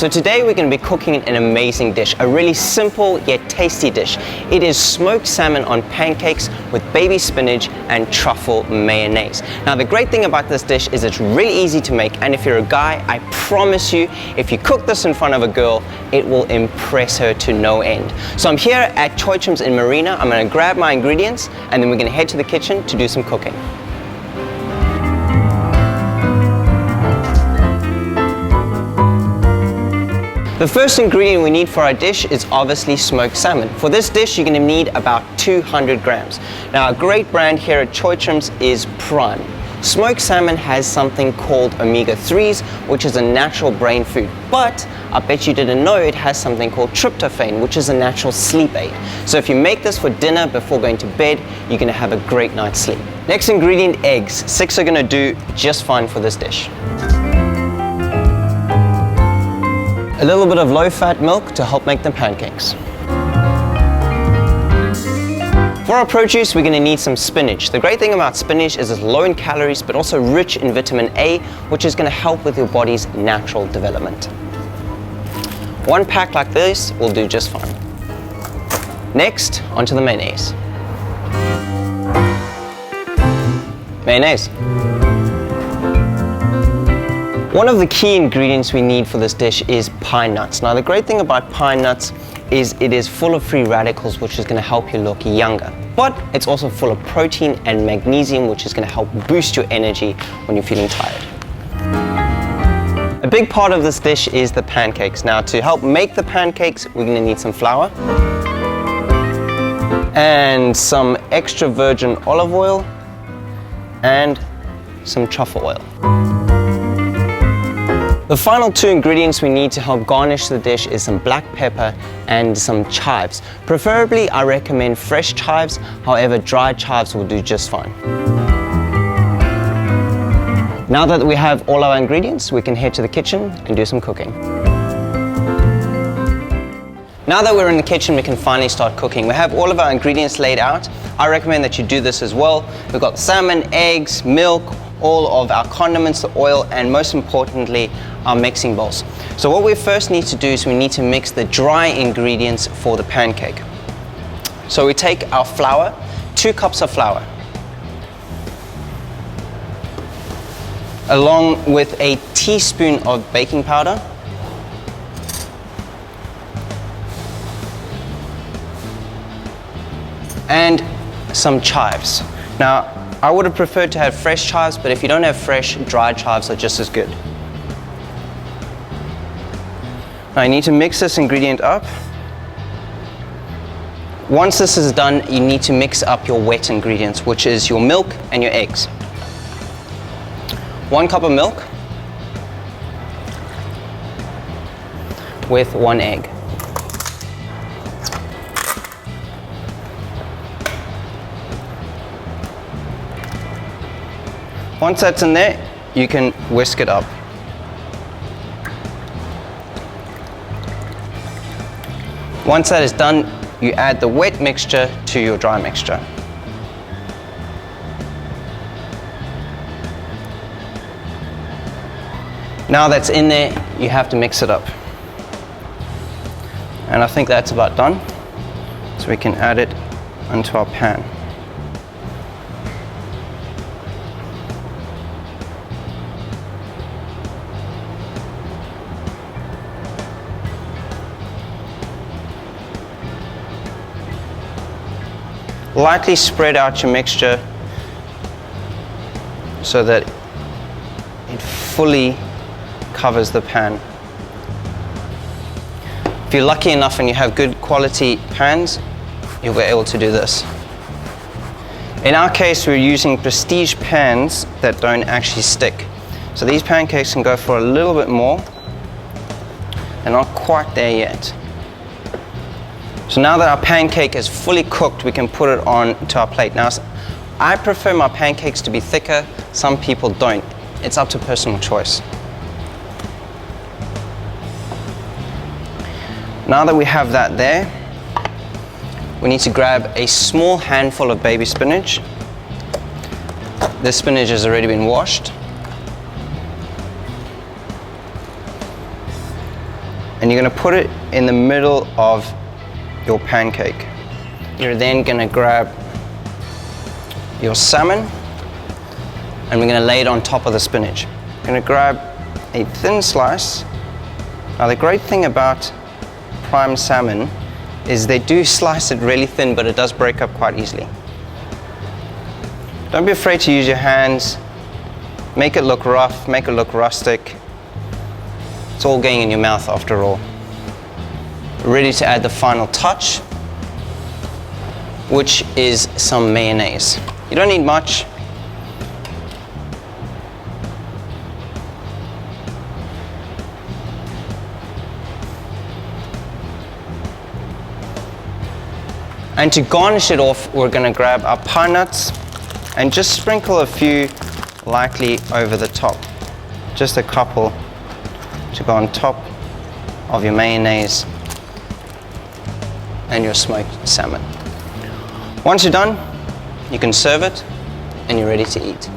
So today we're going to be cooking an amazing dish, a really simple yet tasty dish. It is smoked salmon on pancakes with baby spinach and truffle mayonnaise. Now the great thing about this dish is it's really easy to make, and if you're a guy, I promise you, if you cook this in front of a girl, it will impress her to no end. So I'm here at Choithrams in Marina. I'm going to grab my ingredients and then we're going to head to the kitchen to do some cooking. The first ingredient we need for our dish is obviously smoked salmon. For this dish, you're going to need about 200 grams. Now, a great brand here at Choithrams is Prime. Smoked salmon has something called omega-3s, which is a natural brain food. But I bet you didn't know it has something called tryptophan, which is a natural sleep aid. So if you make this for dinner before going to bed, you're going to have a great night's sleep. Next ingredient, eggs. 6 are going to do just fine for this dish. A little bit of low-fat milk to help make the pancakes. For our produce, we're going to need some spinach. The great thing about spinach is it's low in calories, but also rich in vitamin A, which is going to help with your body's natural development. 1 pack like this will do just fine. Next, onto the mayonnaise. Mayonnaise. One of the key ingredients we need for this dish is pine nuts. Now the great thing about pine nuts is it is full of free radicals, which is going to help you look younger. But it's also full of protein and magnesium, which is going to help boost your energy when you're feeling tired. A big part of this dish is the pancakes. Now to help make the pancakes, we're going to need some flour and some extra virgin olive oil and some truffle oil. The final 2 ingredients we need to help garnish the dish is some black pepper and some chives. Preferably, I recommend fresh chives, however, dried chives will do just fine. Now that we have all our ingredients, we can head to the kitchen and do some cooking. Now that we're in the kitchen, we can finally start cooking. We have all of our ingredients laid out. I recommend that you do this as well. We've got salmon, eggs, milk, all of our condiments, the oil, and most importantly, our mixing bowls. So what we first need to do is we need to mix the dry ingredients for the pancake. So we take our flour, 2 cups of flour, along with a teaspoon of baking powder, and some chives. Now, I would have preferred to have fresh chives, but if you don't have fresh, dried chives are just as good. Now you need to mix this ingredient up. Once this is done, you need to mix up your wet ingredients, which is your milk and your eggs. 1 cup of milk with 1 egg. Once that's in there, you can whisk it up. Once that is done, you add the wet mixture to your dry mixture. Now that's in there, you have to mix it up. And I think that's about done. So we can add it onto our pan. Lightly spread out your mixture so that it fully covers the pan. If you're lucky enough and you have good quality pans, you'll be able to do this. In our case, we're using prestige pans that don't actually stick. So these pancakes can go for a little bit more. They're not quite there yet. So now that our pancake is fully cooked, we can put it on to our plate. Now, I prefer my pancakes to be thicker. Some people don't. It's up to personal choice. Now that we have that there, we need to grab a small handful of baby spinach. This spinach has already been washed. and you're going to put it in the middle of your pancake. You're then going to grab your salmon, and we're going to lay it on top of the spinach. You're going to grab a thin slice. Now the great thing about prime salmon is they do slice it really thin, but it does break up quite easily. Don't be afraid to use your hands. Make it look rough, make it look rustic. It's all going in your mouth after all. Ready to add the final touch, which is some mayonnaise. You don't need much. And to garnish it off, we're going to grab our pine nuts and just sprinkle a few lightly over the top. Just a couple to go on top of your mayonnaise and your smoked salmon. Once you're done, you can serve it and you're ready to eat.